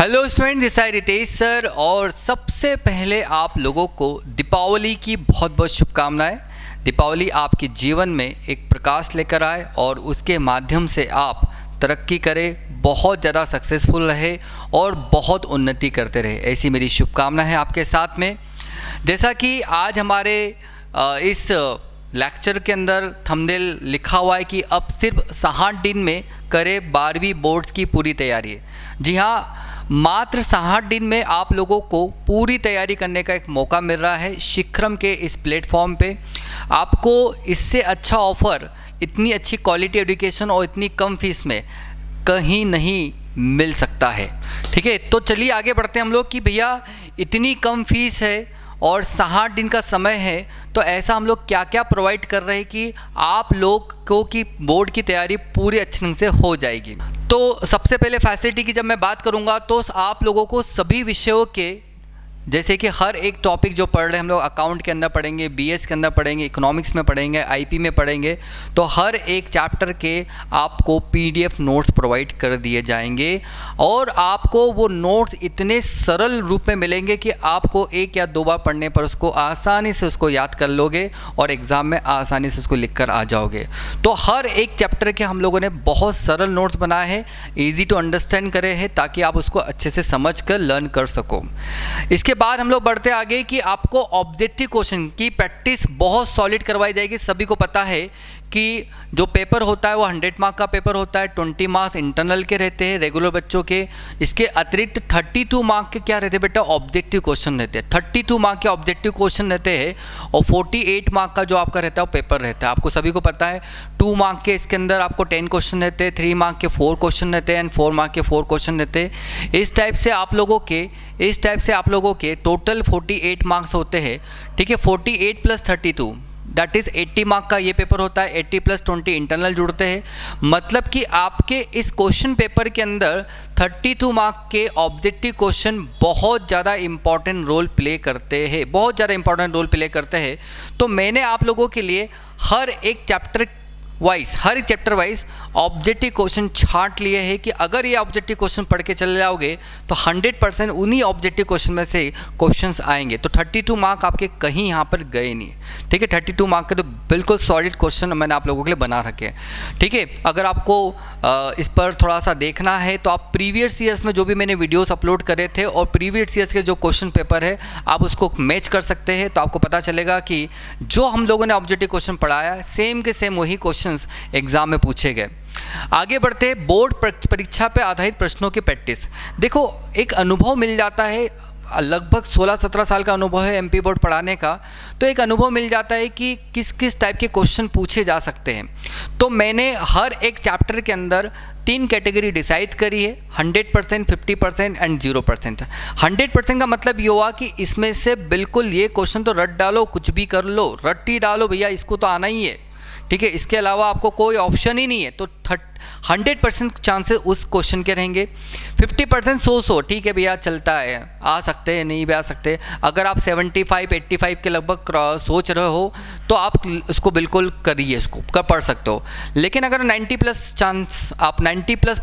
Hello student, this है Ritesh sir. और सबसे पहले आप लोगों को दीपावली की बहुत बहुत शुभकामनाएं। दीपावली आपके जीवन में एक प्रकाश लेकर आए और उसके माध्यम से आप तरक्की करें, बहुत ज़्यादा सक्सेसफुल रहे और बहुत उन्नति करते रहे, ऐसी मेरी शुभकामना है आपके साथ में। जैसा कि आज हमारे इस लेक्चर के अंदर थंबनेल लिखा हुआ है कि अब सिर्फ 60 दिन में करें 12वीं बोर्ड्स की पूरी तैयारी। जी हाँ, मात्र 60 दिन में आप लोगों को पूरी तैयारी करने का एक मौका मिल रहा है शिखरम के इस प्लेटफॉर्म पे। आपको इससे अच्छा ऑफ़र, इतनी अच्छी क्वालिटी एजुकेशन और इतनी कम फीस में कहीं नहीं मिल सकता है। ठीक है, तो चलिए आगे बढ़ते हैं हम लोग कि भैया इतनी कम फीस है और 60 दिन का समय है, तो ऐसा हम लोग क्या क्या प्रोवाइड कर रहे हैं कि आप लोग को कि बोर्ड की तैयारी पूरी अच्छे ढंग से हो जाएगी। तो सबसे पहले फैसिलिटी की जब मैं बात करूंगा तो आप लोगों को सभी विषयों के, जैसे कि हर एक टॉपिक जो पढ़ रहे हैं हम लोग, अकाउंट के अंदर पढ़ेंगे, बीएस के अंदर पढ़ेंगे, इकोनॉमिक्स में पढ़ेंगे, आईपी में पढ़ेंगे, तो हर एक चैप्टर के आपको पीडीएफ नोट्स प्रोवाइड कर दिए जाएंगे और आपको वो नोट्स इतने सरल रूप में मिलेंगे कि आपको एक या दो बार पढ़ने पर उसको आसानी से उसको याद कर लोगे और एग्ज़ाम में आसानी से उसको लिख कर आ जाओगे। तो हर एक चैप्टर के हम लोगों ने बहुत सरल नोट्स बनाए हैं, ईजी टू अंडरस्टैंड करे हैं, ताकि आप उसको अच्छे से समझ कर लर्न कर सको। इसके बाद हम लोग बढ़ते आगे कि आपको ऑब्जेक्टिव क्वेश्चन की प्रैक्टिस बहुत सॉलिड करवाई जाएगी। सभी को पता है कि जो पेपर होता है वो 100 मार्क का पेपर होता है, 20 मार्क्स इंटरनल के रहते हैं रेगुलर बच्चों के। इसके अतिरिक्त 32 मार्क के क्या रहते हैं बेटा, ऑब्जेक्टिव क्वेश्चन रहते हैं। 32 मार्क के ऑब्जेक्टिव क्वेश्चन रहते हैं और 48 मार्क का जो आपका रहता है वो पेपर रहता है। आपको सभी को पता है 2 मार्क के इसके अंदर आपको 10 क्वेश्चन रहते हैं, 3 मार्क के 4 क्वेश्चन रहते हैं एंड 4 मार्क के 4 क्वेश्चन रहते हैं। इस टाइप से आप लोगों के टोटल 48 मार्क्स होते हैं। ठीक है, 48 + 32 दैट इज़ 80 मार्क का ये पेपर होता है। 80 + 20 इंटरनल जुड़ते हैं, मतलब कि आपके इस क्वेश्चन पेपर के अंदर 32 मार्क के ऑब्जेक्टिव क्वेश्चन बहुत ज़्यादा इंपॉर्टेंट रोल प्ले करते हैं। तो मैंने आप लोगों के लिए हर एक चैप्टर वाइज ऑब्जेक्टिव क्वेश्चन छांट लिए हैं कि अगर ये ऑब्जेक्टिव क्वेश्चन पढ़ के चले जाओगे तो 100% उन्हीं ऑब्जेक्टिव क्वेश्चन में से क्वेश्चंस आएंगे। तो 32 मार्क आपके कहीं यहाँ पर गए नहीं। ठीक है, 32 मार्क के तो बिल्कुल सॉलिड क्वेश्चन मैंने आप लोगों के लिए बना रखे हैं। ठीक है, अगर आपको इस पर थोड़ा सा देखना है तो आप प्रीवियस ईयर्स में जो भी मैंने वीडियोस अपलोड करे थे और प्रीवियस ईयर्स के जो क्वेश्चन पेपर है आप उसको मैच कर सकते हैं, तो आपको पता चलेगा कि जो हम लोगों ने ऑब्जेक्टिव क्वेश्चन पढ़ाया सेम के सेम वही क्वेश्चंस एग्जाम में पूछे गए। आगे बढ़ते हैं, बोर्ड परीक्षा पे आधारित प्रश्नों की प्रैक्टिस। देखो, एक अनुभव मिल जाता है, लगभग 16-17 साल का अनुभव है एमपी बोर्ड पढ़ाने का, तो एक अनुभव मिल जाता है कि किस किस टाइप के क्वेश्चन पूछे जा सकते हैं। तो मैंने हर एक चैप्टर के अंदर 3 कैटेगरी डिसाइड करी है, 100%, 50% एंड 0%। 100% का मतलब ये हुआ कि इसमें से बिल्कुल ये क्वेश्चन तो रट डालो, कुछ भी कर लो, रट ही डालो भैया, इसको तो आना ही है। ठीक है, इसके अलावा आपको कोई ऑप्शन ही नहीं है। तो 100% चांसेस उस क्वेश्चन के रहेंगे। 50% सो ठीक है भैया, चलता है, आ सकते हैं, नहीं भी आ सकते। अगर आप 75-85 के लगभग सोच रहे हो तो आप उसको बिल्कुल करिए, इसको पढ़ सकते हो। लेकिन अगर 90+ चांस, आप 90+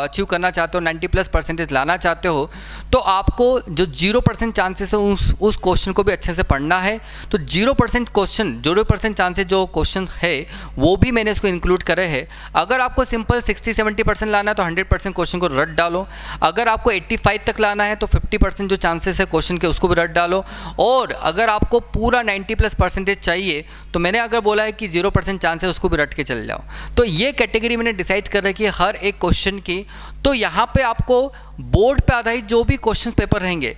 अचीव करना चाहते हो, 90+ लाना चाहते हो, तो आपको जो 0% चांसेस है उस क्वेश्चन को भी अच्छे से पढ़ना है। तो 0% चांसेस जो क्वेश्चन है वो भी मैंने इसको इंक्लूड करे हैं। अगर आपको सिंपल 60-70% लाना है तो 100% क्वेश्चन को रट डालो। अगर आपको 85 तक लाना है तो 50% जो चांसेस है क्वेश्चन के उसको भी रट डालो। और अगर आपको पूरा 90+ चाहिए तो मैंने अगर बोला है कि 0% चांस है उसको भी रट के चले जाओ। तो ये कैटेगरी मैंने डिसाइड कर रखी है हर एक क्वेश्चन की। तो यहाँ पे आपको बोर्ड पे आधारित जो भी क्वेश्चन पेपर रहेंगे,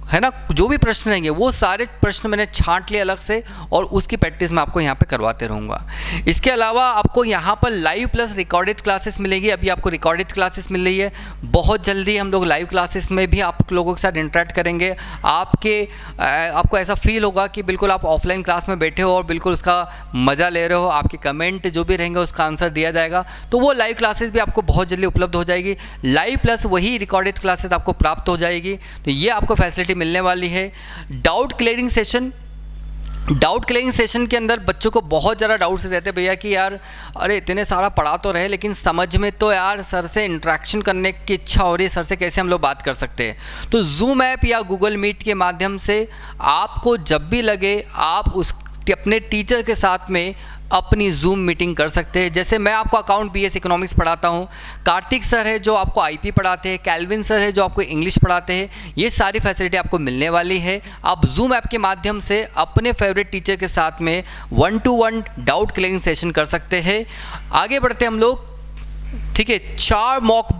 है ना, जो भी प्रश्न रहेंगे वो सारे प्रश्न मैंने छांट लिए अलग से और उसकी प्रैक्टिस मैं आपको यहाँ पे करवाते रहूँगा। इसके अलावा आपको यहाँ पर लाइव प्लस रिकॉर्डेड क्लासेस मिलेगी। अभी आपको रिकॉर्डेड क्लासेस मिल रही है, बहुत जल्दी हम लोग लाइव क्लासेस में भी आप लोगों के साथ इंटरेक्ट करेंगे। आपको ऐसा फील होगा कि बिल्कुल आप ऑफलाइन क्लास में बैठे हो और बिल्कुल उसका मज़ा ले रहे हो। आपके कमेंट जो भी रहेंगे उसका आंसर दिया जाएगा। तो वो लाइव क्लासेस भी आपको बहुत जल्दी उपलब्ध हो जाएगी। लाइव प्लस वही रिकॉर्डेड क्लासेस आपको प्राप्त हो जाएगी। तो ये आपको फैसिलिटी मिलने वाली है। Doubt clearing session doubt clearing session के अंदर बच्चों को बहुत ज़्यादा डाउट्स रहते हैं भैया कि यार अरे इतने सारा पढ़ा तो रहे लेकिन समझ में तो यार सर से इंटरेक्शन करने की इच्छा हो रही है, सर से कैसे हम लोग बात कर सकते हैं। तो जूम ऐप या गूगल मीट के माध्यम से आपको जब भी लगे आप उस अपने टीचर के साथ में अपनी जूम मीटिंग कर सकते हैं। जैसे मैं आपको अकाउंट बीएस इकोनॉमिक्स पढ़ाता हूँ, कार्तिक सर है जो आपको आईपी पढ़ाते हैं, कैल्विन सर है जो आपको इंग्लिश पढ़ाते हैं। ये सारी फैसिलिटी आपको मिलने वाली है। आप जूम ऐप के माध्यम से अपने फेवरेट टीचर के साथ में 1-to-1 डाउट क्लियरिंग सेशन कर सकते हैं। आगे बढ़ते हम लोग, ठीक है। 4 मॉक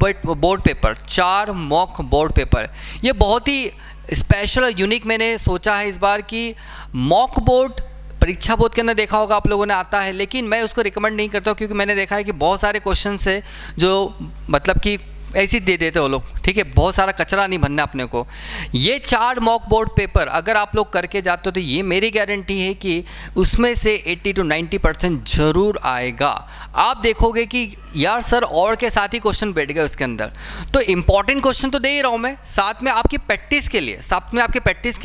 बोर्ड पेपर, ये बहुत ही स्पेशल और यूनिक मैंने सोचा है इस बार कि मॉक बोर्ड परीक्षा बोर्ड के अंदर देखा होगा आप लोगों ने आता है, लेकिन मैं उसको रिकमेंड नहीं करता हूँ क्योंकि मैंने देखा है कि बहुत सारे क्वेश्चन है जो मतलब कि ऐसे ही दे देते वो लोग, ठीक है। बहुत सारा कचरा नहीं भरना अपने को। ये 4 मॉक बोर्ड पेपर अगर आप लोग करके जाते हो तो ये मेरी गारंटी है कि उसमें से 80 to 90% जरूर आएगा। आप देखोगे कि यार सर और के साथ ही क्वेश्चन बैठ गए उसके अंदर, तो इंपॉर्टेंट क्वेश्चन तो दे ही रहा हूँ मैं, साथ में आपकी प्रैक्टिस के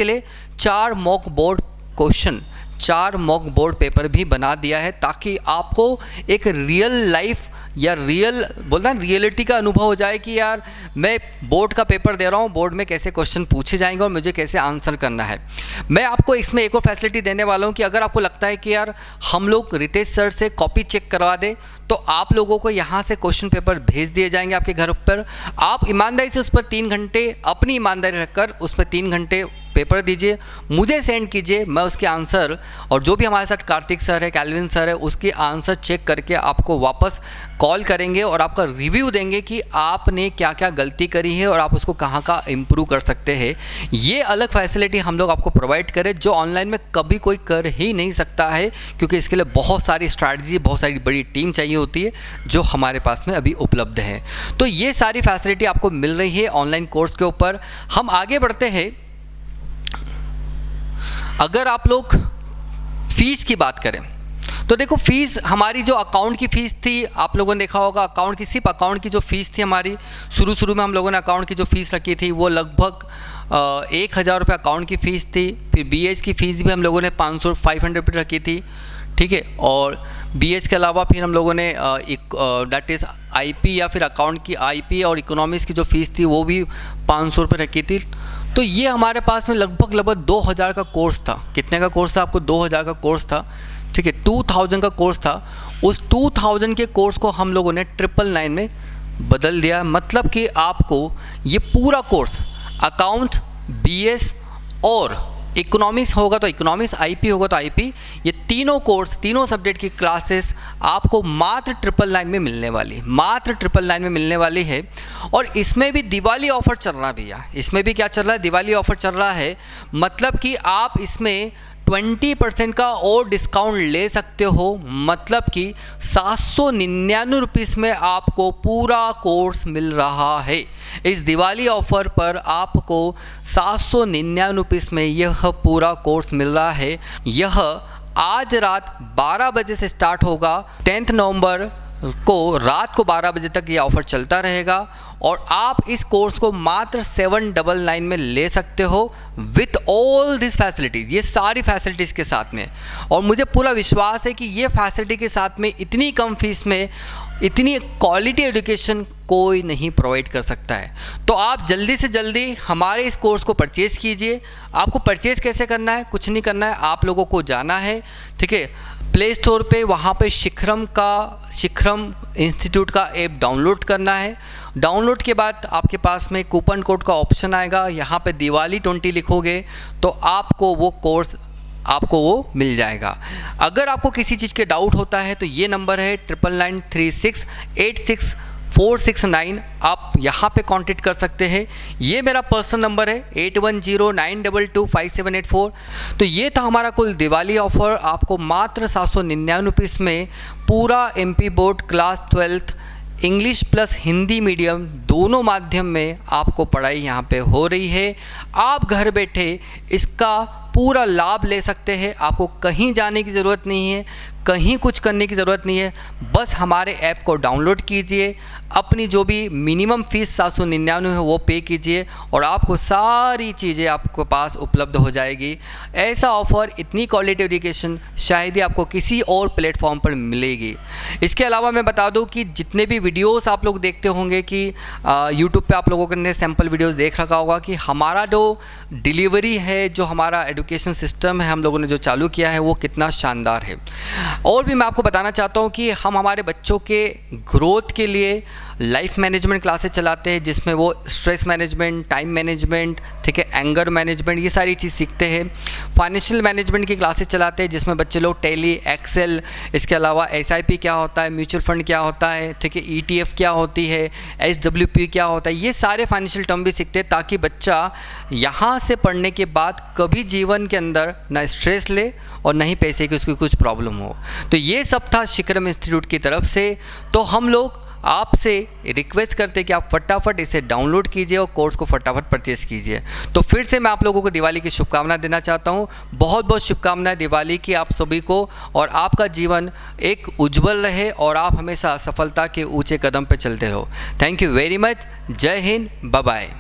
लिए 4 मॉक बोर्ड पेपर भी बना दिया है, ताकि आपको एक रियल लाइफ या रियलिटी का अनुभव हो जाए कि यार मैं बोर्ड का पेपर दे रहा हूँ, बोर्ड में कैसे क्वेश्चन पूछे जाएंगे और मुझे कैसे आंसर करना है। मैं आपको इसमें एक और फैसिलिटी देने वाला हूँ कि अगर आपको लगता है कि यार हम लोग रितेश सर से कॉपी चेक करवा दें तो आप लोगों को यहाँ से क्वेश्चन पेपर भेज दिए जाएंगे आपके घर पर। आप ईमानदारी से उस पर 3 घंटे अपनी ईमानदारी रखकर उस पर 3 घंटे पेपर दीजिए, मुझे सेंड कीजिए, मैं उसके आंसर और जो भी हमारे साथ कार्तिक सर है, कैल्विन सर है, उसके आंसर चेक करके आपको वापस कॉल करेंगे और आपका रिव्यू देंगे कि आपने क्या क्या गलती करी है और आप उसको कहाँ का इम्प्रूव कर सकते हैं। ये अलग फैसिलिटी हम लोग आपको प्रोवाइड करें जो ऑनलाइन में कभी कोई कर ही नहीं सकता है, क्योंकि इसके लिए बहुत सारी स्ट्रैटेजी, बहुत सारी बड़ी टीम चाहिए होती है जो हमारे पास में अभी उपलब्ध है। तो ये सारी फैसिलिटी आपको मिल रही है ऑनलाइन कोर्स के ऊपर। हम आगे बढ़ते हैं। अगर आप लोग फ़ीस की बात करें तो देखो, फ़ीस हमारी जो अकाउंट की फ़ीस थी, आप लोगों ने देखा होगा सिर्फ अकाउंट की जो फ़ीस थी हमारी, शुरू में हम लोगों ने अकाउंट की जो फ़ीस रखी थी वो लगभग 1000 रुपये अकाउंट की फ़ीस थी। फिर बीएस की फ़ीस भी हम लोगों ने 500 रुपये रखी थी, ठीक है। और बीएस के अलावा फिर हम लोगों ने दैट इज़ आईपी या फिर अकाउंट की आईपी और इकोनॉमिक्स की जो फ़ीस थी वो भी 500 रुपये रखी थी। तो ये हमारे पास में लगभग 2000 का कोर्स था। कितने का कोर्स था? आपको 2000 का कोर्स था, ठीक है। 2000 का कोर्स था। उस 2000 के कोर्स को हम लोगों ने 999 में बदल दिया। मतलब कि आपको ये पूरा कोर्स अकाउंट, बीएस और इकोनॉमिक्स होगा तो इकोनॉमिक्स, आईपी होगा तो आईपी, ये तीनों कोर्स, तीनों सब्जेक्ट की क्लासेस आपको मात्र 999 में मिलने वाली, मात्र 999 में मिलने वाली है। और इसमें भी दिवाली ऑफर चल रहा है भैया। इसमें भी क्या चल रहा है? दिवाली ऑफर चल रहा है। मतलब कि आप इसमें 20% का और डिस्काउंट ले सकते हो। मतलब कि 799 रुपीस में आपको पूरा कोर्स मिल रहा है। इस दिवाली ऑफर पर आपको 799 रुपीस में यह पूरा कोर्स मिल रहा है। यह आज रात 12 बजे से स्टार्ट होगा। 10 नवंबर को रात को 12 बजे तक यह ऑफ़र चलता रहेगा और आप इस कोर्स को मात्र 799 में ले सकते हो विथ ऑल दिस फैसिलिटीज़, ये सारी फैसिलिटीज़ के साथ में। और मुझे पूरा विश्वास है कि ये फैसिलिटी के साथ में इतनी कम फीस में इतनी क्वालिटी एजुकेशन कोई नहीं प्रोवाइड कर सकता है। तो आप जल्दी से जल्दी हमारे इस कोर्स को परचेज़ कीजिए। आपको परचेज़ कैसे करना है? कुछ नहीं करना है, आप लोगों को जाना है, ठीक है, प्ले स्टोर पे, वहाँ पे शिखरम इंस्टीट्यूट का ऐप डाउनलोड करना है। डाउनलोड के बाद आपके पास में कूपन कोड का ऑप्शन आएगा, यहाँ पे दिवाली 20 लिखोगे तो आपको वो कोर्स मिल जाएगा। अगर आपको किसी चीज़ के डाउट होता है तो ये नंबर है 9993686469, आप यहाँ पे कांटेक्ट कर सकते हैं। ये मेरा पर्सनल नंबर है 8109225784। तो ये था हमारा कुल दिवाली ऑफ़र। आपको मात्र 799 रुपीस में पूरा MP board class 12th English plus Hindi medium दोनों माध्यम में आपको पढ़ाई यहाँ पे हो रही है। आप घर बैठे इसका पूरा लाभ ले सकते हैं। आपको कहीं जाने की ज़रूरत नहीं है, कहीं कुछ करने की ज़रूरत नहीं है, बस हमारे ऐप को डाउनलोड कीजिए, अपनी जो भी मिनिमम फ़ीस 799 है वो पे कीजिए और आपको सारी चीज़ें आपके पास उपलब्ध हो जाएगी। ऐसा ऑफ़र, इतनी क्वालिटी एजुकेशन शायद ही आपको किसी और प्लेटफॉर्म पर मिलेगी। इसके अलावा मैं बता दूं कि जितने भी वीडियोस आप लोग देखते होंगे कि यूट्यूब पे आप लोगों ने सैम्पल वीडियोस देख रखा होगा कि हमारा जो डिलीवरी है, जो हमारा एजुकेशन सिस्टम है हम लोगों ने जो चालू किया है वो कितना शानदार है। और भी मैं आपको बताना चाहता हूँ कि हम हमारे बच्चों के ग्रोथ के लिए लाइफ मैनेजमेंट क्लासेस चलाते हैं, जिसमें वो स्ट्रेस मैनेजमेंट, टाइम मैनेजमेंट, ठीक है, एंगर मैनेजमेंट, ये सारी चीज़ सीखते हैं। फाइनेंशियल मैनेजमेंट की क्लासेस चलाते हैं, जिसमें बच्चे लोग टैली, एक्सेल, इसके अलावा SIP क्या होता है, म्यूचुअल फंड क्या होता है, ठीक है, ETF क्या होती है, SWP क्या होता है, ये सारे फाइनेंशियल टर्म भी सीखते हैं, ताकि बच्चा यहाँ से पढ़ने के बाद कभी जीवन के अंदर ना स्ट्रेस ले और ना ही पैसे की उसकी कुछ प्रॉब्लम हो। तो ये सब था शिखरम इंस्टीट्यूट की तरफ से। तो हम लोग आपसे रिक्वेस्ट करते हैं कि आप फटाफट इसे डाउनलोड कीजिए और कोर्स को फटाफट परचेज़ कीजिए। तो फिर से मैं आप लोगों को दिवाली की शुभकामनाएं देना चाहता हूं। बहुत बहुत शुभकामनाएं दिवाली की आप सभी को, और आपका जीवन एक उज्जवल रहे और आप हमेशा सफलता के ऊंचे कदम पर चलते रहो। Thank you very much. जय हिंद, बाय बाय।